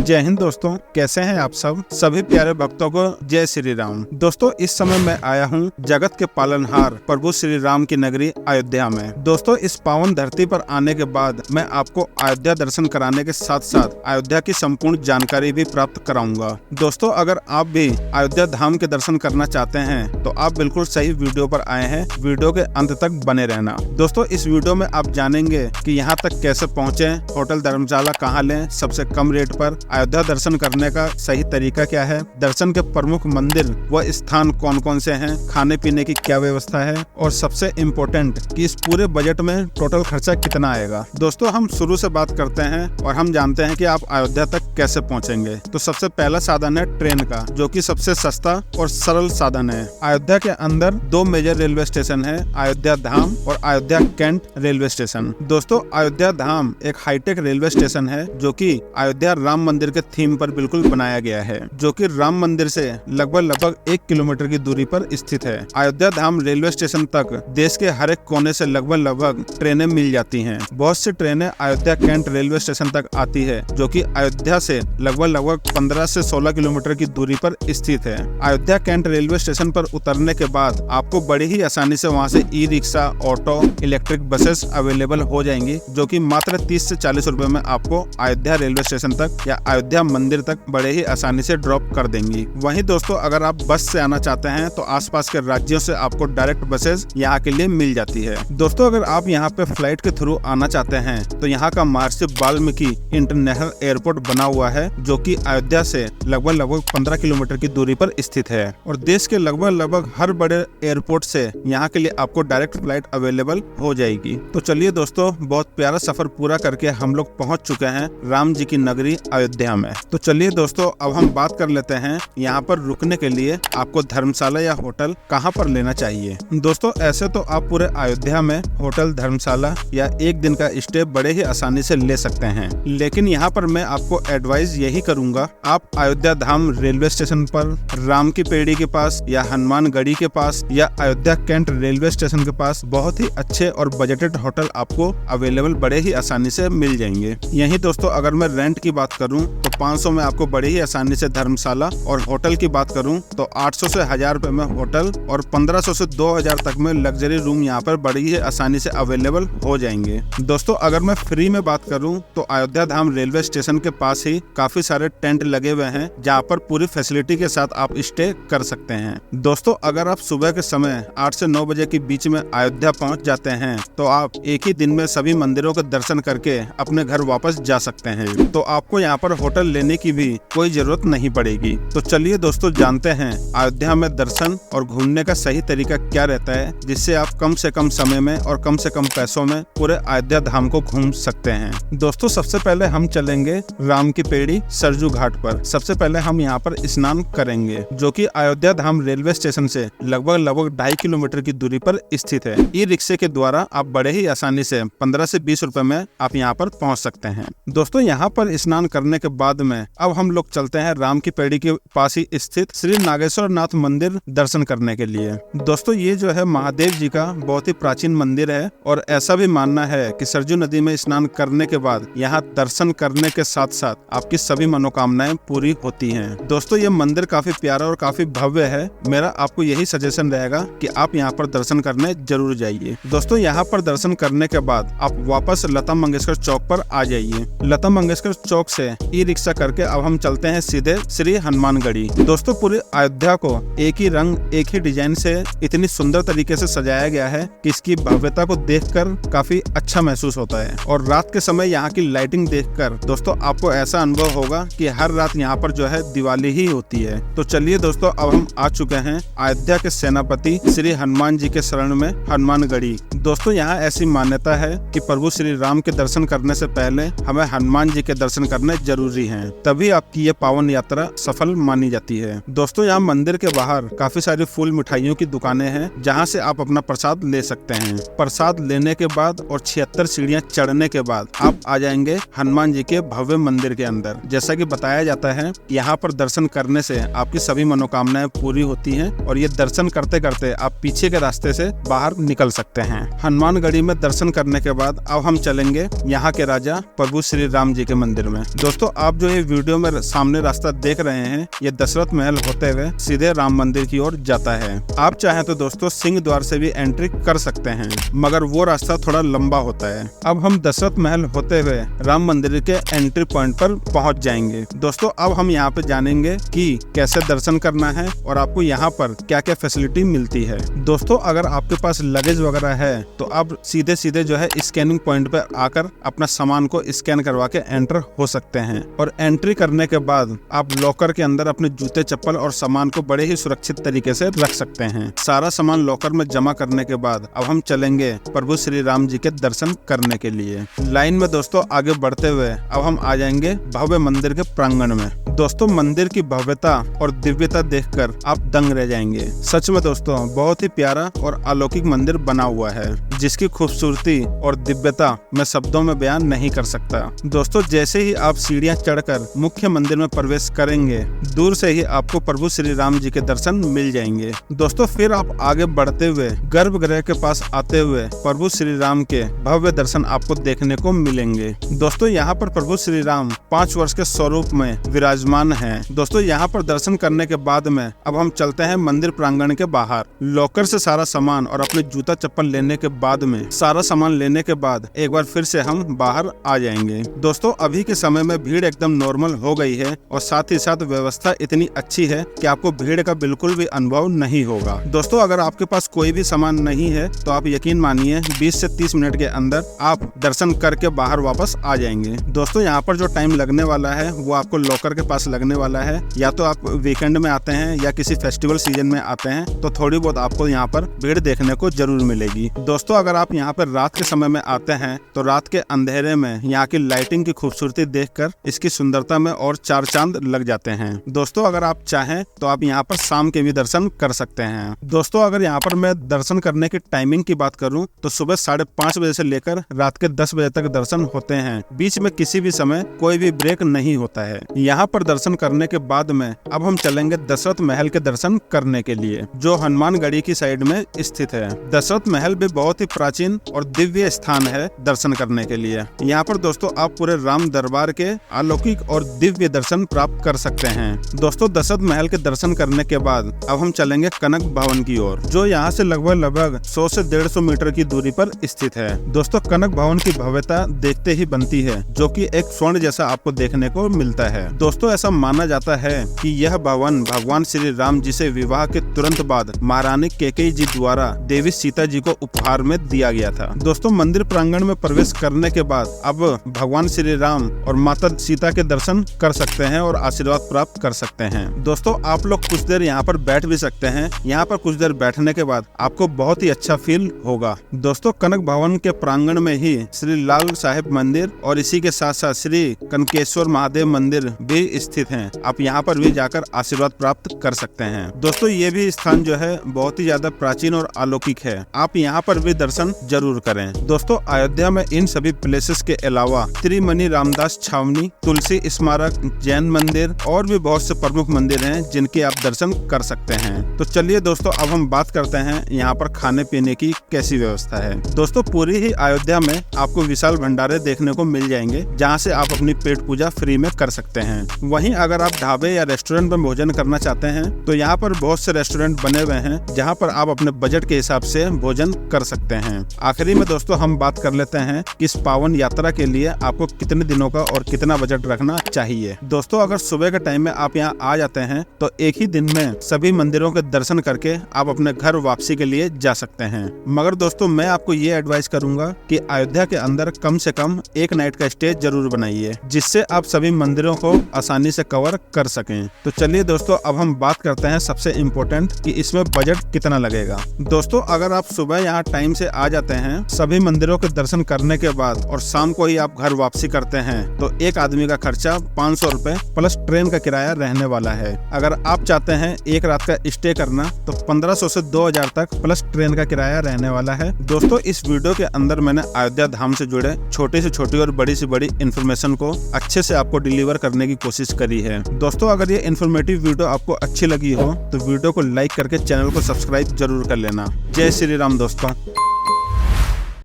जय हिंद दोस्तों, कैसे हैं आप सब। सभी प्यारे भक्तों को जय श्री राम। दोस्तों, इस समय मैं आया हूं जगत के पालनहार प्रभु श्री राम की नगरी अयोध्या में। दोस्तों, इस पावन धरती पर आने के बाद मैं आपको अयोध्या दर्शन कराने के साथ साथ अयोध्या की संपूर्ण जानकारी भी प्राप्त कराऊंगा। दोस्तों, अगर आप भी अयोध्या धाम के दर्शन करना चाहते हैं तो आप बिल्कुल सही वीडियो पर आए हैं। वीडियो के अंत तक बने रहना। दोस्तों, इस वीडियो में आप जानेंगे कि यहाँ तक कैसे पहुँचे, होटल धर्मशाला कहाँ लें सबसे कम रेट पर, अयोध्या दर्शन करने का सही तरीका क्या है, दर्शन के प्रमुख मंदिर व स्थान कौन कौन से हैं, खाने पीने की क्या व्यवस्था है और सबसे इम्पोर्टेंट कि इस पूरे बजट में टोटल खर्चा कितना आएगा। दोस्तों, हम शुरू से बात करते हैं और हम जानते हैं कि आप अयोध्या तक कैसे पहुंचेंगे। तो सबसे पहला साधन है ट्रेन का, जो कि सबसे सस्ता और सरल साधन है। अयोध्या के अंदर दो मेजर रेलवे स्टेशन है, अयोध्या धाम और अयोध्या कैंट रेलवे स्टेशन। दोस्तों, अयोध्या धाम एक हाईटेक रेलवे स्टेशन है जो कि अयोध्या राम मंदिर के थीम पर बिल्कुल बनाया गया है, जो कि राम मंदिर से लगभग 1 किलोमीटर की दूरी पर स्थित है। अयोध्या धाम रेलवे स्टेशन तक देश के हर एक कोने से लगभग ट्रेनें मिल जाती हैं। बहुत सी ट्रेनें अयोध्या कैंट रेलवे स्टेशन तक आती है, जो कि अयोध्या से लगभग 15 से 16 किलोमीटर की दूरी पर स्थित है। अयोध्या कैंट रेलवे स्टेशन पर उतरने के बाद आपको बड़ी ही आसानी से वहां से e rickshaw, auto, electric buses available हो जाएंगी, जो कि मात्र 30 से 40 रुपए में आपको अयोध्या रेलवे स्टेशन तक या अयोध्या मंदिर तक बड़े ही आसानी से ड्रॉप कर देंगी। वहीं दोस्तों, अगर आप बस से आना चाहते हैं तो आसपास के राज्यों से आपको डायरेक्ट बसेस यहाँ के लिए मिल जाती है। दोस्तों, अगर आप यहाँ पे फ्लाइट के थ्रू आना चाहते हैं तो यहाँ का महर्षि वाल्मीकि इंटरनेशनल एयरपोर्ट बना हुआ है, जो कि अयोध्या से लगभग 15 किलोमीटर की दूरी पर स्थित है और देश के लगभग हर बड़े एयरपोर्ट से यहाँ के लिए आपको डायरेक्ट फ्लाइट अवेलेबल हो जाएगी। तो चलिए दोस्तों, बहुत प्यारा सफर पूरा करके हम लोग पहुँच चुके हैं राम जी की नगरी अयोध्या में। तो चलिए दोस्तों, अब हम बात कर लेते हैं यहाँ पर रुकने के लिए आपको धर्मशाला या होटल कहाँ पर लेना चाहिए। दोस्तों, ऐसे तो आप पूरे अयोध्या में होटल, धर्मशाला या एक दिन का स्टे बड़े ही आसानी से ले सकते हैं, लेकिन यहाँ पर मैं आपको एडवाइस यही करूंगा, आप अयोध्या धाम रेलवे स्टेशन पर, राम की पेड़ी के पास या हनुमान गढ़ी के पास या अयोध्या कैंट रेलवे स्टेशन के पास बहुत ही अच्छे और बजटेड होटल आपको अवेलेबल बड़े ही आसानी से मिल जाएंगे। यही दोस्तों, अगर मैं रेंट की बात करूं तो 500 में आपको बड़ी ही आसानी से धर्मशाला, और होटल की बात करूं तो 800 से 1000 रुपए में होटल और 1500 से 2000 तक में लग्जरी रूम यहाँ पर बड़ी ही आसानी से अवेलेबल हो जाएंगे। दोस्तों, अगर मैं फ्री में बात करूं तो अयोध्या धाम रेलवे स्टेशन के पास ही काफी सारे टेंट लगे हुए हैं, जहाँ पर पूरी फैसिलिटी के साथ आप स्टे कर सकते हैं। दोस्तों, अगर आप सुबह के समय 8 से 9 बजे के बीच में अयोध्या पहुँच जाते हैं तो आप एक ही दिन में सभी मंदिरों के दर्शन करके अपने घर वापस जा सकते हैं। तो आपको यहाँ पर होटल लेने की भी कोई जरूरत नहीं पड़ेगी। तो चलिए दोस्तों, जानते हैं अयोध्या में दर्शन और घूमने का सही तरीका क्या रहता है, जिससे आप कम से कम समय में और कम से कम पैसों में पूरे अयोध्या धाम को घूम सकते हैं। दोस्तों, सबसे पहले हम चलेंगे राम की पेड़ी सरजू घाट पर। सबसे पहले हम यहाँ पर स्नान करेंगे, जो कि अयोध्या धाम रेलवे स्टेशन से लगभग 2.5 किलोमीटर की दूरी पर स्थित है। ई रिक्शे के द्वारा आप बड़े ही आसानी से 15 से 20 रुपए में आप यहाँ पर पहुँच सकते हैं। दोस्तों, यहाँ पर स्नान करने के बाद में अब हम लोग चलते हैं राम की पेड़ी के पास ही स्थित श्री नागेश्वर नाथ मंदिर दर्शन करने के लिए। दोस्तों, ये जो है महादेव जी का बहुत ही प्राचीन मंदिर है और ऐसा भी मानना है कि सरजू नदी में स्नान करने के बाद यहाँ दर्शन करने के साथ साथ आपकी सभी मनोकामनाएं पूरी होती हैं। दोस्तों, ये मंदिर काफी प्यारा और काफी भव्य है। मेरा आपको यही सजेशन रहेगा कि आप यहाँ पर दर्शन करने जरूर जाइए। दोस्तों, यहाँ पर दर्शन करने के बाद आप वापस लता मंगेशकर चौक पर आ जाइए। लता मंगेशकर चौक से ई रिक्शा करके अब हम चलते हैं सीधे श्री हनुमान गढ़ी। दोस्तों, पूरी अयोध्या को एक ही रंग, एक ही डिजाइन से इतनी सुंदर तरीके से सजाया गया है कि इसकी भव्यता को देखकर काफी अच्छा महसूस होता है और रात के समय यहाँ की लाइटिंग देखकर दोस्तों आपको ऐसा अनुभव होगा कि हर रात यहाँ पर जो है दिवाली ही होती है। तो चलिए दोस्तों, अब हम आ चुके हैं अयोध्या के सेनापति श्री हनुमान जी के शरण में हनुमान गढ़ी। दोस्तों, यहाँ ऐसी मान्यता है कि प्रभु श्री राम के दर्शन करने से पहले हमें हनुमान जी के दर्शन करने जरूरी हैं, तभी आपकी ये पावन यात्रा सफल मानी जाती है। दोस्तों, यहाँ मंदिर के बाहर काफी सारी फूल मिठाइयों की दुकानें हैं, जहाँ से आप अपना प्रसाद ले सकते हैं। प्रसाद लेने के बाद और 76 सीढ़ियाँ चढ़ने के बाद आप आ जाएंगे हनुमान जी के भव्य मंदिर के अंदर। जैसा कि बताया जाता है, यहाँ पर दर्शन करने से आपकी सभी मनोकामनाएं पूरी होती हैं और ये दर्शन करते करते आप पीछे के रास्ते से बाहर निकल सकते हैं। हनुमानगढ़ी में दर्शन करने के बाद अब हम चलेंगे यहाँ के राजा प्रभु श्री राम जी के मंदिर में। दोस्तों, आप जो ये वीडियो में सामने रास्ता देख रहे हैं, ये दशरथ महल होते हुए सीधे राम मंदिर की ओर जाता है। आप चाहें तो दोस्तों सिंह द्वार से भी एंट्री कर सकते हैं, मगर वो रास्ता थोड़ा लंबा होता है। अब हम दशरथ महल होते हुए राम मंदिर के एंट्री पॉइंट पर पहुंच जाएंगे। दोस्तों अब हम यहाँ पे जानेंगे कि कैसे दर्शन करना है और आपको यहाँ पर क्या क्या फैसिलिटी मिलती है। दोस्तों अगर आपके पास लगेज वगैरह है तो आप सीधे सीधे जो है स्कैनिंग पॉइंट पर आकर अपना सामान को स्कैन करवा के एंटर हो सकते हैं, और एंट्री करने के बाद आप लॉकर के अंदर अपने जूते चप्पल और सामान को बड़े ही सुरक्षित तरीके से रख सकते हैं। सारा सामान लॉकर में जमा करने के बाद अब हम चलेंगे प्रभु श्री राम जी के दर्शन करने के लिए। लाइन में दोस्तों आगे बढ़ते हुए अब हम आ जाएंगे भव्य मंदिर के प्रांगण में। दोस्तों मंदिर की भव्यता और दिव्यता देखकर आप दंग रह जाएंगे। सच में दोस्तों बहुत ही प्यारा और अलौकिक मंदिर बना हुआ है, जिसकी खूबसूरती और दिव्यता मैं शब्दों में बयान नहीं कर सकता। दोस्तों जैसे ही आप सीढ़ियां चढ़कर मुख्य मंदिर में प्रवेश करेंगे, दूर से ही आपको प्रभु श्री राम जी के दर्शन मिल जाएंगे। दोस्तों फिर आप आगे बढ़ते हुए गर्भगृह के पास आते हुए प्रभु श्री राम के भव्य दर्शन आपको देखने को मिलेंगे। दोस्तों यहाँ पर प्रभु श्री राम 5 वर्ष के स्वरूप में विराजमान हैं। दोस्तों यहाँ पर दर्शन करने के बाद में अब हम चलते हैं मंदिर प्रांगण के बाहर। लॉकर से सारा सामान और अपने जूता चप्पल लेने के बाद में सारा सामान लेने के बाद एक बार फिर से हम बाहर आ जाएंगे। दोस्तों अभी के समय में भीड़ एकदम नॉर्मल हो गई है और साथ ही साथ व्यवस्था इतनी अच्छी है कि आपको भीड़ का बिल्कुल भी अनुभव नहीं होगा। दोस्तों अगर आपके पास कोई भी सामान नहीं है तो आप यकीन मानिए 20 से 30 मिनट के अंदर आप दर्शन करके बाहर वापस आ जाएंगे। दोस्तों यहाँ पर जो टाइम लगने वाला है वो आपको लॉकर के पास लगने वाला है। या तो आप वीकेंड में आते हैं या किसी फेस्टिवल सीजन में आते हैं तो थोड़ी बहुत आपको यहाँ पर भीड़ देखने को जरूर मिलेगी। दोस्तों अगर आप यहाँ पर रात के समय में आते हैं तो रात के अंधेरे में यहाँ की लाइटिंग की खूबसूरती देखकर इसकी सुंदरता में और 4 चांद लग जाते हैं। दोस्तों अगर आप चाहें तो आप यहाँ पर शाम के भी दर्शन कर सकते हैं। दोस्तों अगर यहाँ पर मैं दर्शन करने की टाइमिंग की बात करूँ तो सुबह 5:30 बजे से लेकर रात के 10 बजे तक दर्शन होते हैं। बीच में किसी भी समय कोई भी ब्रेक नहीं होता है। यहाँ पर दर्शन करने के बाद में अब हम चलेंगे दशरथ महल के दर्शन करने के लिए, जो हनुमानगढ़ी की साइड में स्थित है। दशरथ महल भी बहुत ही प्राचीन और दिव्य स्थान है दर्शन करने के लिए। यहाँ पर दोस्तों आप पूरे राम दरबार के अलौकिक और दिव्य दर्शन प्राप्त कर सकते हैं। दोस्तों दशरथ महल के दर्शन करने के बाद अब हम चलेंगे कनक भवन की ओर, जो यहाँ से लगभग 100 से 150 मीटर की दूरी पर स्थित है। दोस्तों कनक भवन की भव्यता देखते ही बनती है, जो कि एक स्वर्ण जैसा आपको देखने को मिलता है। दोस्तों ऐसा माना जाता है कि यह भवन भगवान श्री राम जी से विवाह के तुरंत बाद महारानी कैकेयी जी द्वारा देवी सीता जी को उपहार में दिया गया था। दोस्तों मंदिर प्रांगण में प्रवेश करने के बाद अब भगवान श्री राम और माता सीता के दर्शन कर सकते हैं और आशीर्वाद प्राप्त कर सकते हैं। दोस्तों आप लोग कुछ देर यहाँ पर बैठ भी सकते हैं। यहाँ पर कुछ देर बैठने के बाद आपको बहुत ही अच्छा फील होगा। दोस्तों कनक भवन के प्रांगण में ही श्री लाल साहेब मंदिर और इसी के साथ साथ श्री कनकेश्वर महादेव मंदिर भी स्थित हैं। आप यहाँ पर भी जाकर आशीर्वाद प्राप्त कर सकते हैं। दोस्तों ये भी स्थान जो है बहुत ही ज्यादा प्राचीन और अलौकिक है। आप यहाँ पर भी दर्शन जरूर करें। दोस्तों अयोध्या में इन सभी प्लेसेस के अलावा त्रिमणि रामदास छावनी, तुलसी स्मारक, जैन मंदिर और भी बहुत से प्रमुख मंदिर हैं जिनके आप दर्शन कर सकते हैं। तो चलिए दोस्तों अब हम बात करते हैं यहाँ पर खाने पीने की कैसी व्यवस्था है। दोस्तों पूरी ही अयोध्या में आपको विशाल भंडारे देखने को मिल जाएंगे, जहाँ से आप अपनी पेट पूजा फ्री में कर सकते हैं। वहीं अगर आप ढाबे या रेस्टोरेंट में भोजन करना चाहते हैं तो यहाँ पर बहुत से रेस्टोरेंट बने हुए हैं, जहाँ पर आप अपने बजट के हिसाब से भोजन कर सकते हैं। आखिरी में दोस्तों हम बात कर लेते हैं कि इस पावन यात्रा के लिए आपको कितने दिनों का और कितना बजट रखना चाहिए। दोस्तों अगर सुबह के टाइम में आप यहाँ आ जाते हैं तो एक ही दिन में सभी मंदिरों के दर्शन करके आप अपने घर वापसी के लिए जा सकते हैं। मगर दोस्तों मैं आपको ये एडवाइस करूंगा कि अयोध्या के अंदर कम से कम एक नाइट का स्टे जरूर बनाइए, जिससे आप सभी मंदिरों को आसानी से कवर कर सकें। तो चलिए दोस्तों अब हम बात करते हैं सबसे इम्पोर्टेंट कि इसमें बजट कितना लगेगा। दोस्तों अगर आप सुबह यहाँ टाइम से आ जाते हैं सभी मंदिरों के दर्शन करने के बाद और शाम को ही आप घर वापसी करते हैं तो एक आदमी का खर्चा 500 रुपए प्लस ट्रेन का किराया रहने वाला है। अगर आप चाहते हैं एक रात का स्टे करना तो 1500 से 2000 तक प्लस ट्रेन का किराया रहने वाला है। दोस्तों इस वीडियो के अंदर मैंने अयोध्या धाम से जुड़े छोटी से छोटी और बड़ी से बड़ी इन्फॉर्मेशन को अच्छे से आपको डिलीवर करने की कोशिश करी है। दोस्तों अगर ये इन्फॉर्मेटिव वीडियो आपको अच्छी लगी हो तो वीडियो को लाइक करके चैनल को सब्सक्राइब जरूर कर लेना। जय श्री राम दोस्तों।